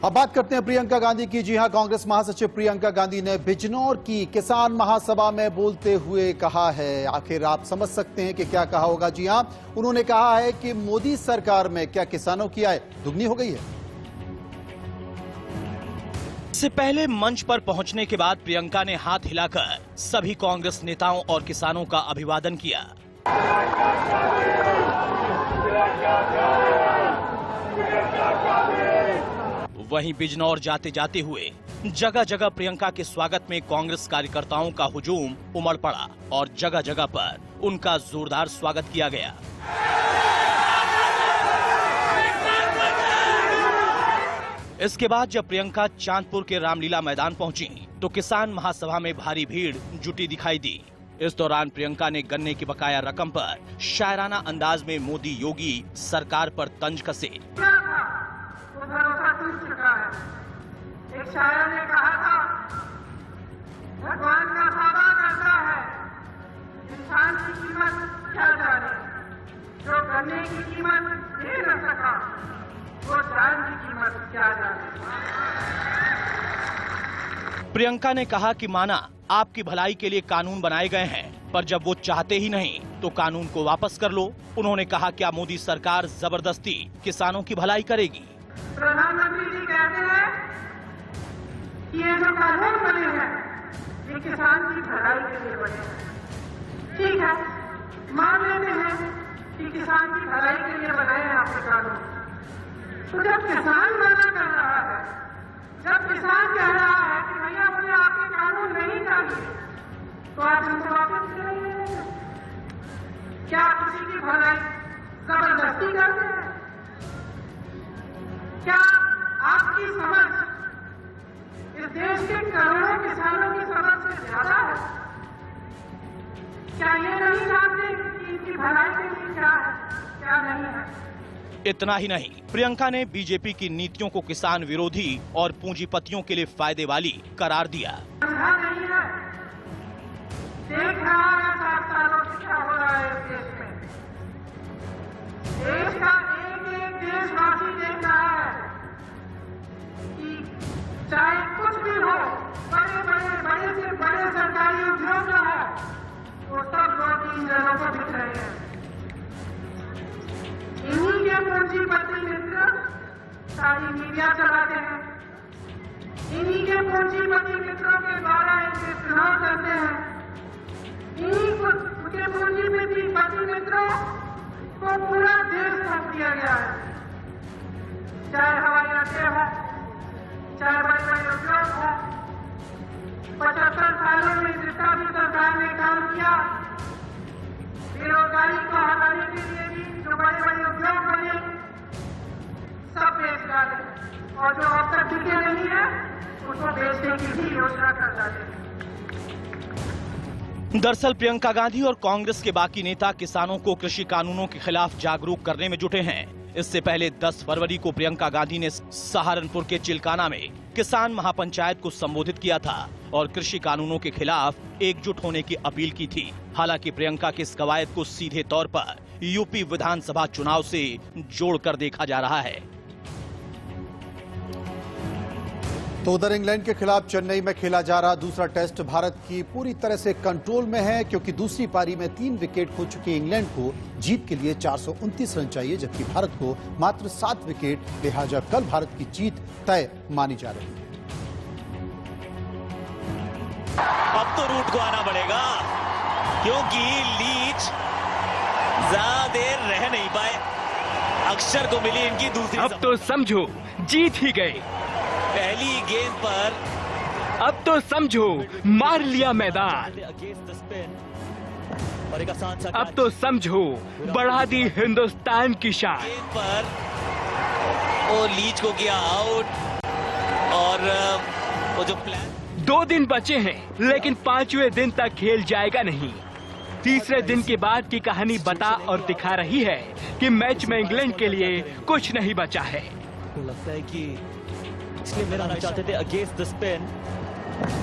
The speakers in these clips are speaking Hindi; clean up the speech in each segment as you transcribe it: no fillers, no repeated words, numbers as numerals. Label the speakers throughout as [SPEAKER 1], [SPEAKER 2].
[SPEAKER 1] अब बात करते हैं प्रियंका गांधी की। जी हां, कांग्रेस महासचिव प्रियंका गांधी ने बिजनौर की किसान महासभा में बोलते हुए कहा है, आखिर आप समझ सकते हैं कि क्या कहा होगा। जी हां, उन्होंने कहा है कि मोदी सरकार में क्या किसानों की आय दुगनी हो गई है।
[SPEAKER 2] इससे पहले मंच पर पहुंचने के बाद प्रियंका ने हाथ हिलाकर सभी कांग्रेस नेताओं और किसानों का अभिवादन किया। वहीं बिजनौर जाते जाते हुए जगह जगह प्रियंका के स्वागत में कांग्रेस कार्यकर्ताओं का हुजूम उमड़ पड़ा और जगह जगह पर उनका जोरदार स्वागत किया गया। इसके बाद जब प्रियंका चांदपुर के रामलीला मैदान पहुंची तो किसान महासभा में भारी भीड़ जुटी दिखाई दी। इस दौरान प्रियंका ने गन्ने की बकाया रकम पर शायराना अंदाज में मोदी योगी सरकार पर तंज कसे।
[SPEAKER 3] भरोसा टूट चुका है। एक शायर ने कहा था, भगवान का वादा करता है, इंसान की कीमत क्या जाने, जो गन्ने की कीमत दे न सका वो जान की कीमत क्या जाने।
[SPEAKER 2] प्रियंका ने कहा कि माना आपकी भलाई के लिए कानून बनाए गए हैं, पर जब वो चाहते ही नहीं तो कानून को वापस कर लो। उन्होंने कहा, क्या मोदी सरकार जबरदस्ती किसानों की भलाई करेगी?
[SPEAKER 3] प्रधानमंत्री जी कहते हैं कि ये जो कानून बने हैं ये किसान की भलाई के लिए बने हैं। ठीक है, मान लेते हैं कि किसान की भलाई के लिए बनाए हैं आपके कानून। तो जब किसान मना कर रहा है, जब किसान कह रहा है कि भैया मुझे आपके कानून नहीं चाहिए, तो आप इनको वापस करेंगे? क्या किसी की भलाई जबरदस्ती करते हैं? क्या आपकी समझ इस देश के करोड़ों किसानों की समझ से ज्यादा है? क्या ये नहीं जानते कि इनकी भलाई के लिए क्या है, क्या नहीं है?
[SPEAKER 2] इतना ही नहीं, प्रियंका ने बीजेपी की नीतियों को किसान विरोधी और पूंजीपतियों के लिए फायदे वाली करार दिया।
[SPEAKER 3] समझा नहीं है, देख रहा है 7 सालों से क्या हो रहा है इस देश में। देश का एक देशवासी देख रहा है कि चाहे कुछ भी हो, बड़े से बड़े सरकारी उद्योग जो है वो सब 2-3 जनों को दिख रहे हैं। इन्हीं के पूंजीपति मित्र सारी मीडिया चलाते हैं, इन्हीं के पूंजीपति मित्रों के द्वारा इनके चुनाव करते हैं, इन्हीं के पूंजीपति मित्रों को पूरा देश सौंप दिया गया है। चाहे हवाई अड्डे हो, चाहे बड़े बड़े उद्योग हो, 75 सालों में जितना भी सरकार ने काम किया, बेरोजगारी को हटाने के लिए भी जो बड़े बड़े उद्योग बने सब बेच डाले, और जो अब तक टिके नहीं है उसको बेचने की भी योजना कर डाले।
[SPEAKER 2] दरअसल प्रियंका गांधी और कांग्रेस के बाकी नेता किसानों को कृषि कानूनों के खिलाफ जागरूक करने में जुटे हैं। इससे पहले 10 फरवरी को प्रियंका गांधी ने सहारनपुर के चिलकाना में किसान महापंचायत को संबोधित किया था और कृषि कानूनों के खिलाफ एकजुट होने की अपील की थी। हालांकि प्रियंका की इस कवायद को सीधे तौर पर यूपी विधानसभा चुनाव से जोड़कर देखा जा रहा है।
[SPEAKER 1] तो उधर इंग्लैंड के खिलाफ चेन्नई में खेला जा रहा दूसरा टेस्ट भारत की पूरी तरह से कंट्रोल में है, क्योंकि दूसरी पारी में 3 विकेट खो चुके इंग्लैंड को जीत के लिए 429 रन चाहिए, जबकि भारत को मात्र 7 विकेट। लिहाजा कल भारत की जीत तय मानी जा रही है।
[SPEAKER 4] अब तो रूट को आना पड़ेगा, क्योंकि लीच ज्यादा देर रह नहीं पाए। अक्षर को मिली इनकी दूसरी।
[SPEAKER 5] अब तो समझो जीत ही गए।
[SPEAKER 4] पहली गेंद पर
[SPEAKER 5] अब तो समझो मार लिया मैदान। अब तो समझो बढ़ा दी हिंदुस्तान की शान।
[SPEAKER 4] गेंद पर वो लीच को किया आउट, और वो जो प्लान
[SPEAKER 5] 2 दिन बचे हैं, लेकिन 5वें दिन तक खेल जाएगा नहीं। तीसरे दिन के बाद की कहानी बता और दिखा रही है कि मैच में इंग्लैंड के लिए कुछ नहीं बचा है।
[SPEAKER 4] लगता है कि इसलिए मेरा चाहते थे अगेंस्ट द स्पिन,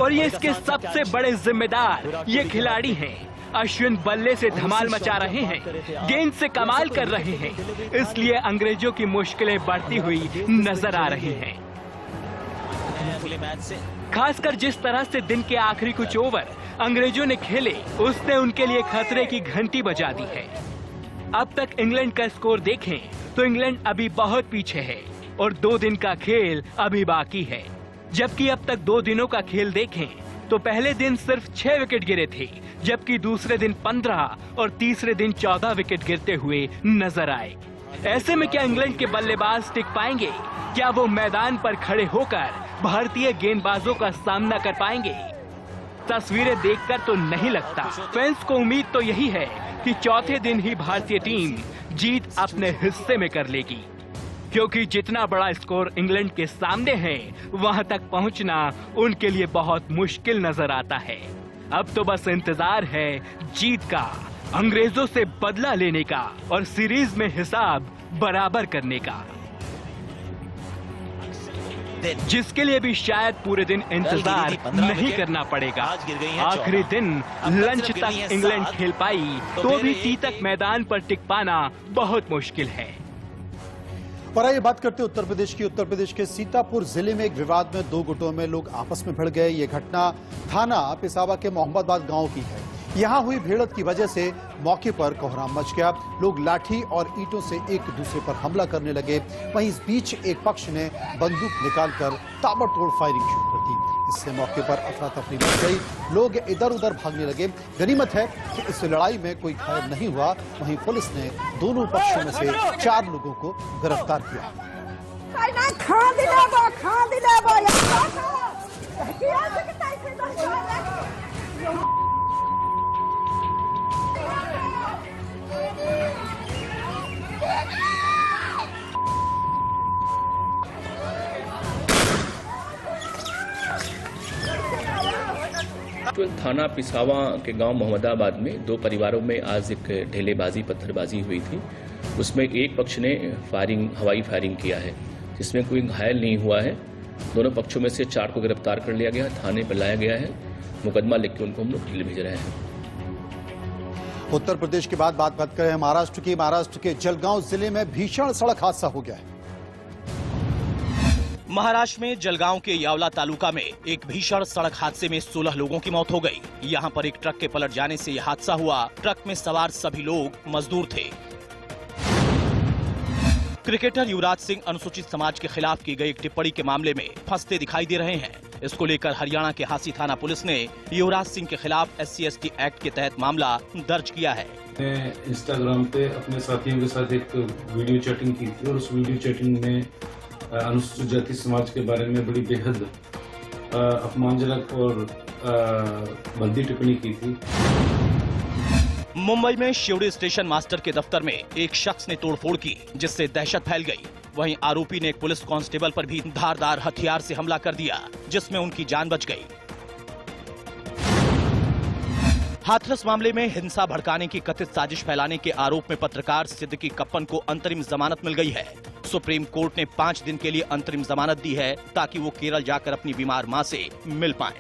[SPEAKER 5] और ये इसके सबसे बड़े जिम्मेदार ये खिलाड़ी हैं। अश्विन बल्ले से धमाल मचा रहे हैं, गेंद से कमाल कर रहे हैं, इसलिए अंग्रेजों की मुश्किलें बढ़ती हुई नजर आ रही हैं।
[SPEAKER 4] हैं अगले मैच से।
[SPEAKER 5] खासकर जिस तरह से दिन के आखिरी कुछ ओवर अंग्रेजों ने खेले, उसने उनके लिए खतरे की घंटी बजा दी है। अब तक इंग्लैंड का स्कोर देखें तो इंग्लैंड अभी बहुत पीछे है और 2 दिन का खेल अभी बाकी है। जबकि अब तक 2 दिनों का खेल देखें तो पहले दिन सिर्फ 6 विकेट गिरे थे, जबकि दूसरे दिन 15 और तीसरे दिन 14 विकेट गिरते हुए नजर आए। ऐसे में क्या इंग्लैंड के बल्लेबाज टिक पाएंगे? क्या वो मैदान पर खड़े होकर भारतीय गेंदबाजों का सामना कर पाएंगे? तस्वीरें देखकर तो नहीं लगता। फैंस को उम्मीद तो यही है कि चौथे दिन ही भारतीय टीम जीत अपने हिस्से में कर लेगी, क्योंकि जितना बड़ा स्कोर इंग्लैंड के सामने है, वहां तक पहुंचना उनके लिए बहुत मुश्किल नजर आता है। अब तो बस इंतजार है जीत का, अंग्रेजों से बदला लेने का और सीरीज में हिसाब बराबर करने का, जिसके लिए भी शायद पूरे दिन इंतजार नहीं करना पड़ेगा। आखिरी दिन लंच तक इंग्लैंड खेल पाई तो भी टी तक मैदान पर टिक पाना बहुत मुश्किल है।
[SPEAKER 1] और आइए बात करते हैं उत्तर प्रदेश की। उत्तर प्रदेश के सीतापुर जिले में एक विवाद में 2 गुटों में लोग आपस में भिड़ गए। ये घटना थाना पिसावा के मोहम्मदाबाद गांव की है। यहां हुई भिड़ंत की वजह से मौके पर कोहराम मच गया। लोग लाठी और ईंटों से एक दूसरे पर हमला करने लगे। वहीं इस बीच एक पक्ष ने बंदूक निकालकर ताबड़तोड़ फायरिंग शुरू कर दी। इससे मौके पर अफरा तफरी मच गई, लोग इधर उधर भागने लगे। गनीमत है कि इस लड़ाई में कोई घायल नहीं हुआ। वहीं पुलिस ने दोनों पक्षों में से 4 लोगों को गिरफ्तार किया।
[SPEAKER 6] थाना पिसावा के गांव मोहम्मदाबाद में 2 परिवारों में आज एक ढेलेबाजी पत्थरबाजी हुई थी। उसमें एक पक्ष ने हवाई फायरिंग किया है, जिसमें कोई घायल नहीं हुआ है। दोनों पक्षों में से 4 को गिरफ्तार कर लिया गया, थाने पर लाया गया है। मुकदमा लिख के उनको हम लोग जेल भेज रहे हैं।
[SPEAKER 1] उत्तर प्रदेश के बाद बात करें महाराष्ट्र की। महाराष्ट्र के जलगांव जिले में भीषण सड़क हादसा हो गया है।
[SPEAKER 2] महाराष्ट्र में जलगांव के यावला तालुका में एक भीषण सड़क हादसे में 16 लोगों की मौत हो गई। यहां पर एक ट्रक के पलट जाने से यह हादसा हुआ। ट्रक में सवार सभी लोग मजदूर थे। क्रिकेटर युवराज सिंह अनुसूचित समाज के खिलाफ की गई एक टिप्पणी के मामले में फंसते दिखाई दे रहे हैं। इसको लेकर हरियाणा के हांसी थाना पुलिस ने युवराज सिंह के खिलाफ SC/ST एक्ट के तहत मामला दर्ज किया है।
[SPEAKER 7] मैं इंस्टाग्राम पे अपने साथियों के साथ एक वीडियो चैटिंग की थी और उस वीडियो चैटिंग में अनुसूचित जाति समाज के बारे में बड़ी बेहद अपमानजनक और भद्दी टिप्पणी की थी।
[SPEAKER 2] मुंबई में शिवड़ी स्टेशन मास्टर के दफ्तर में एक शख्स ने तोड़फोड़ की, जिससे दहशत फैल गई। वहीं आरोपी ने एक पुलिस कांस्टेबल पर भी धारदार हथियार से हमला कर दिया, जिसमें उनकी जान बच गई। हाथरस मामले में हिंसा भड़काने की कथित साजिश फैलाने के आरोप में पत्रकार सिद्दीकी कप्पन को अंतरिम जमानत मिल गई है। सुप्रीम कोर्ट ने 5 दिन के लिए अंतरिम जमानत दी है, ताकि वो केरल जाकर अपनी बीमार मां से मिल पाएं।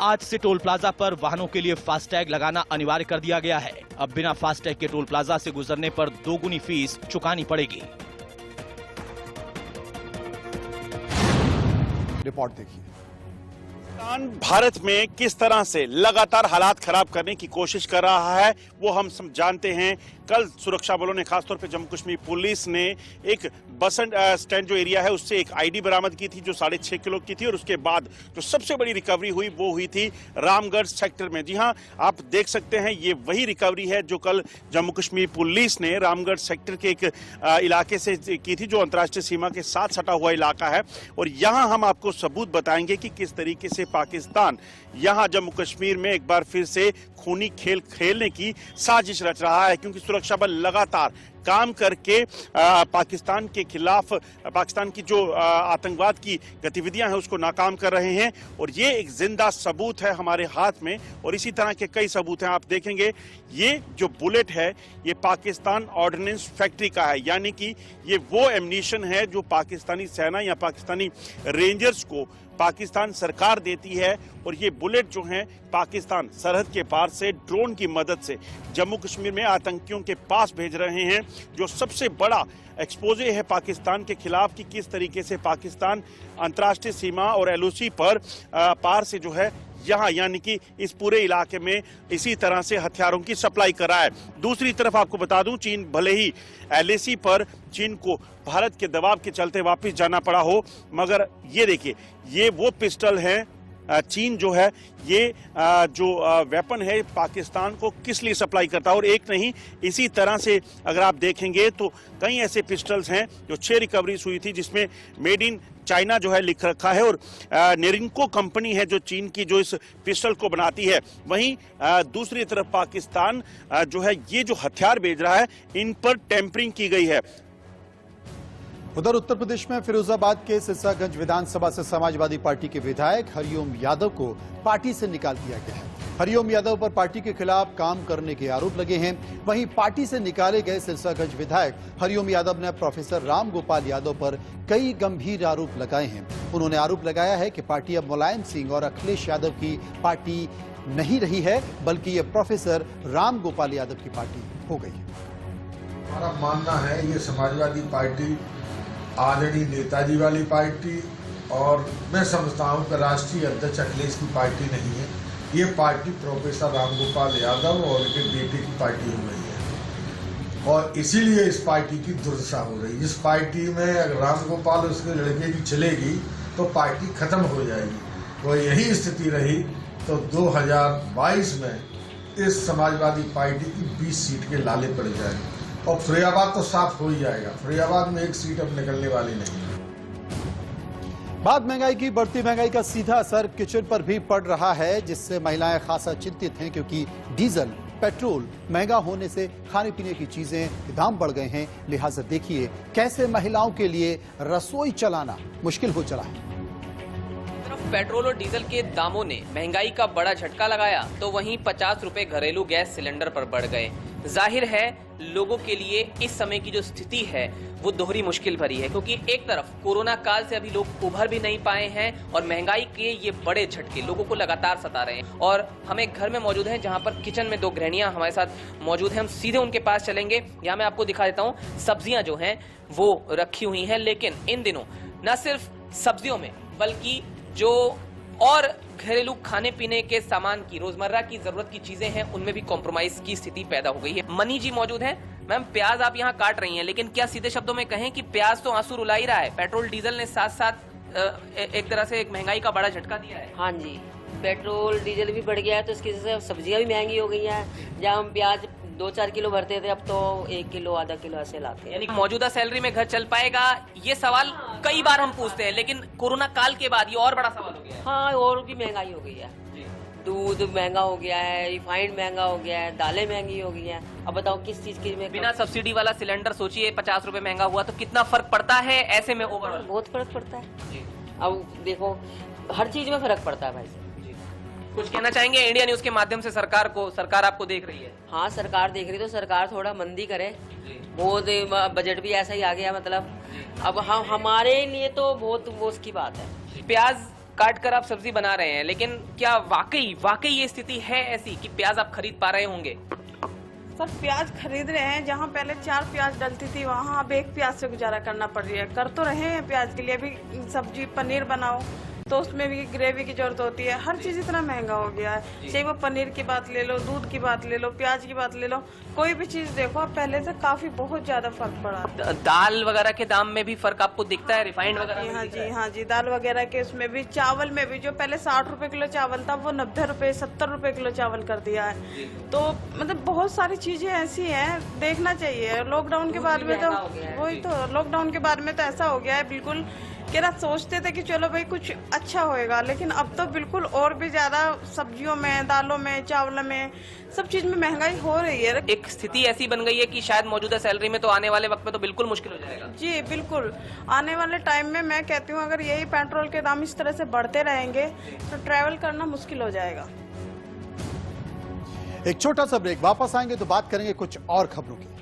[SPEAKER 2] आज से टोल प्लाजा पर वाहनों के लिए फास्टैग लगाना अनिवार्य कर दिया गया है। अब बिना फास्टैग के टोल प्लाजा से गुजरने पर 2 गुनी फीस चुकानी पड़ेगी।
[SPEAKER 1] रिपोर्ट देखिए।
[SPEAKER 8] भारत में किस तरह से लगातार हालात खराब करने की कोशिश कर रहा है वो हम सब जानते हैं। कल सुरक्षा बलों ने, खासतौर पे जम्मू कश्मीर पुलिस ने, एक बस स्टैंड जो एरिया है उससे एक आईडी बरामद की थी जो 6.5 किलो की थी। और उसके बाद जो सबसे बड़ी रिकवरी हुई वो हुई थी रामगढ़ सेक्टर में। जी हाँ, आप देख सकते हैं ये वही रिकवरी है जो कल जम्मू कश्मीर पुलिस ने रामगढ़ सेक्टर के एक इलाके से की थी, जो अंतर्राष्ट्रीय सीमा के साथ सटा हुआ इलाका है। और यहाँ हम आपको सबूत बताएंगे कि किस तरीके से पाकिस्तान यहाँ जम्मू कश्मीर में एक बार फिर से खूनी खेल खेलने की साजिश रच रहा है, क्योंकि सुरक्षा बल लगातार काम करके पाकिस्तान के खिलाफ, पाकिस्तान की जो आतंकवाद की गतिविधियां हैं उसको नाकाम कर रहे हैं। और ये एक जिंदा सबूत है हमारे हाथ में, और इसी तरह के कई सबूत हैं। आप देखेंगे ये जो बुलेट है ये पाकिस्तान ऑर्डिनेंस फैक्ट्री का है, यानी कि ये वो एम्यूनिशन है जो पाकिस्तानी सेना या पाकिस्तानी रेंजर्स को पाकिस्तान सरकार देती है। और ये बुलेट जो हैं पाकिस्तान सरहद के पार से ड्रोन की मदद से जम्मू कश्मीर में आतंकियों के पास भेज रहे हैं, जो सबसे बड़ा एक्सपोजे है पाकिस्तान के खिलाफ कि किस तरीके से पाकिस्तान अंतर्राष्ट्रीय सीमा और एलओसी पर पार से जो है यहाँ यानी कि इस पूरे इलाके में इसी तरह से हथियारों की सप्लाई कर रहा है। दूसरी तरफ आपको बता दूं, चीन भले ही एलएसी पर चीन को भारत के दबाव के चलते वापस जाना पड़ा हो, मगर ये देखिए ये वो पिस्टल हैं। चीन जो है ये जो वेपन है पाकिस्तान को किस लिए सप्लाई करता है, और एक नहीं इसी तरह से अगर आप देखेंगे तो कई ऐसे पिस्टल्स हैं जो 6 रिकवरीज हुई थी जिसमें मेड इन चाइना जो है लिख रखा है, और नेरिंको कंपनी है जो चीन की जो इस पिस्टल को बनाती है। वहीं दूसरी तरफ पाकिस्तान जो है ये जो हथियार भेज रहा है इन पर टेम्परिंग की गई है।
[SPEAKER 1] उधर उत्तर प्रदेश में फिरोजाबाद के सिरसागंज विधानसभा से समाजवादी पार्टी के विधायक हरिओम यादव को पार्टी से निकाल दिया गया है। हरिओम यादव पर पार्टी के खिलाफ काम करने के आरोप लगे हैं। वहीं पार्टी से निकाले गए सिरसागंज विधायक हरिओम यादव ने प्रोफेसर राम गोपाल यादव पर कई गंभीर आरोप लगाए हैं। उन्होंने आरोप लगाया है कि पार्टी अब मुलायम सिंह और अखिलेश यादव की पार्टी नहीं रही है, बल्कि ये प्रोफेसर राम गोपाल यादव की पार्टी हो गई है।
[SPEAKER 9] हमारा मानना है ये समाजवादी पार्टी आदरणीय नेताजी वाली पार्टी, और मैं समझता हूँ कि राष्ट्रीय अध्यक्ष अखिलेश की पार्टी नहीं है। ये पार्टी प्रोफेसर रामगोपाल यादव और उनके बेटे की पार्टी हो गई है, और इसीलिए इस पार्टी की दुर्दशा हो रही है। इस पार्टी में अगर रामगोपाल उसके लड़के की चलेगी तो पार्टी खत्म हो जाएगी। तो यही स्थिति रही तो 2022 में इस समाजवादी पार्टी की 20 सीट के लाले पड़ जाएंगे, और फिरोजाबाद तो साफ हो ही जाएगा। फिरोजाबाद में 1 सीट अब निकलने वाली नहीं है।
[SPEAKER 1] बाद महंगाई की बढ़ती महंगाई का सीधा असर किचन पर भी पड़ रहा है, जिससे महिलाएं खासा चिंतित हैं, क्योंकि डीजल पेट्रोल महंगा होने से खाने पीने की चीजें के दाम बढ़ गए हैं। लिहाजा देखिए कैसे महिलाओं के लिए रसोई चलाना मुश्किल हो चला है।
[SPEAKER 10] पेट्रोल और डीजल के दामों ने महंगाई का बड़ा झटका लगाया तो वहीं 50 रुपए घरेलू गैस सिलेंडर पर बढ़ गए। जाहिर है लोगों के लिए इस समय की जो स्थिति है वो दोहरी मुश्किल भरी है, क्योंकि एक तरफ कोरोना काल से अभी लोग उभर भी नहीं पाए हैं और महंगाई के ये बड़े झटके लोगों को लगातार सता रहे हैं। और हम एक घर में मौजूद हैं जहां पर किचन में 2 गृहिणियां हमारे साथ मौजूद हैं। हम सीधे उनके पास चलेंगे। यहाँ मैं आपको दिखा देता हूँ, सब्जियां जो हैं वो रखी हुई हैं, लेकिन इन दिनों न सिर्फ सब्जियों में बल्कि जो और घरेलू खाने पीने के सामान की रोजमर्रा की जरूरत की चीजें हैं उनमें भी कॉम्प्रोमाइज की स्थिति पैदा हो गई है। मनी जी मौजूद हैं। मैम, प्याज आप यहाँ काट रही हैं, लेकिन क्या सीधे शब्दों में कहें कि प्याज तो आंसू रुला ही रहा है? पेट्रोल डीजल ने साथ साथ एक तरह से एक महंगाई का बड़ा झटका दिया है।
[SPEAKER 11] हाँ जी, पेट्रोल डीजल भी बढ़ गया है तो इसकी वजह से सब्जियां भी महंगी हो गई हैं। जहाँ हम प्याज 2-4 किलो भरते थे अब तो 1 किलो आधा किलो ऐसे लाते हैं।
[SPEAKER 10] यानी मौजूदा सैलरी में घर चल पाएगा? ये सवाल कई बार हम पूछते हैं, लेकिन कोरोना काल के बाद ये और बड़ा सवाल हो गया है।
[SPEAKER 11] हाँ, और भी महंगाई हो गई है। दूध महंगा हो गया है, रिफाइंड महंगा हो गया है, दालें महंगी हो गई है। अब बताओ किस चीज की में
[SPEAKER 10] बिना सब्सिडी वाला सिलेंडर सोचिए 50 रुपए महंगा हुआ तो कितना फर्क पड़ता है ऐसे में ओवरऑल?
[SPEAKER 11] बहुत फर्क पड़ता है। अब देखो हर चीज में फर्क पड़ता है भाई साहब।
[SPEAKER 10] कुछ कहना चाहेंगे इंडिया न्यूज के माध्यम से सरकार को? सरकार आपको देख रही है।
[SPEAKER 11] हाँ, सरकार देख रही है तो सरकार थोड़ा मंदी करे। बहुत बजट भी ऐसा ही आ गया, मतलब अब हमारे लिए तो बहुत वो उसकी बात है।
[SPEAKER 10] प्याज काट कर आप सब्जी बना रहे हैं, लेकिन क्या वाकई ये स्थिति है ऐसी कि प्याज आप खरीद पा रहे होंगे?
[SPEAKER 3] सर, प्याज खरीद रहे हैं। जहाँ पहले 4 प्याज डलती थी वहाँ अब 1 प्याज से गुजारा करना पड़ रही है। कर तो रहे हैं प्याज के लिए। अभी सब्जी पनीर बनाओ तो उसमें भी ग्रेवी की जरूरत होती है। हर चीज इतना महंगा हो गया है, चाहे वो पनीर की बात ले लो, दूध की बात ले लो, प्याज की बात ले लो, कोई भी चीज देखो पहले से काफी बहुत ज्यादा फर्क पड़ा।
[SPEAKER 10] दाल वगैरह के दाम में भी फर्क आपको दिखता है? रिफाइंड वगैरह?
[SPEAKER 3] हाँ जी, दाल वगैरह के उसमें भी, चावल में भी जो पहले 60 रुपए किलो चावल था वो 90 रुपए 70 रुपए किलो चावल कर दिया है। तो मतलब बहुत सारी चीजें ऐसी हैं, देखना चाहिए। लॉकडाउन के बाद में तो वही तो, लॉकडाउन के बाद में तो ऐसा हो गया है बिल्कुल कि ना सोचते थे कि चलो भाई कुछ अच्छा होएगा, लेकिन अब तो बिल्कुल और भी ज्यादा सब्जियों में, दालों में, चावलों में, सब चीज में महंगाई हो रही है।
[SPEAKER 10] एक स्थिति ऐसी बन गई है कि शायद मौजूदा सैलरी में तो आने वाले वक्त में तो बिल्कुल मुश्किल हो जाएगा।
[SPEAKER 3] जी बिल्कुल, आने वाले टाइम में मैं कहती हूँ अगर यही पेट्रोल के दाम इस तरह से बढ़ते रहेंगे तो ट्रैवल करना मुश्किल हो जाएगा।
[SPEAKER 1] एक छोटा सा ब्रेक, वापस आएंगे तो बात करेंगे कुछ और खबरों की।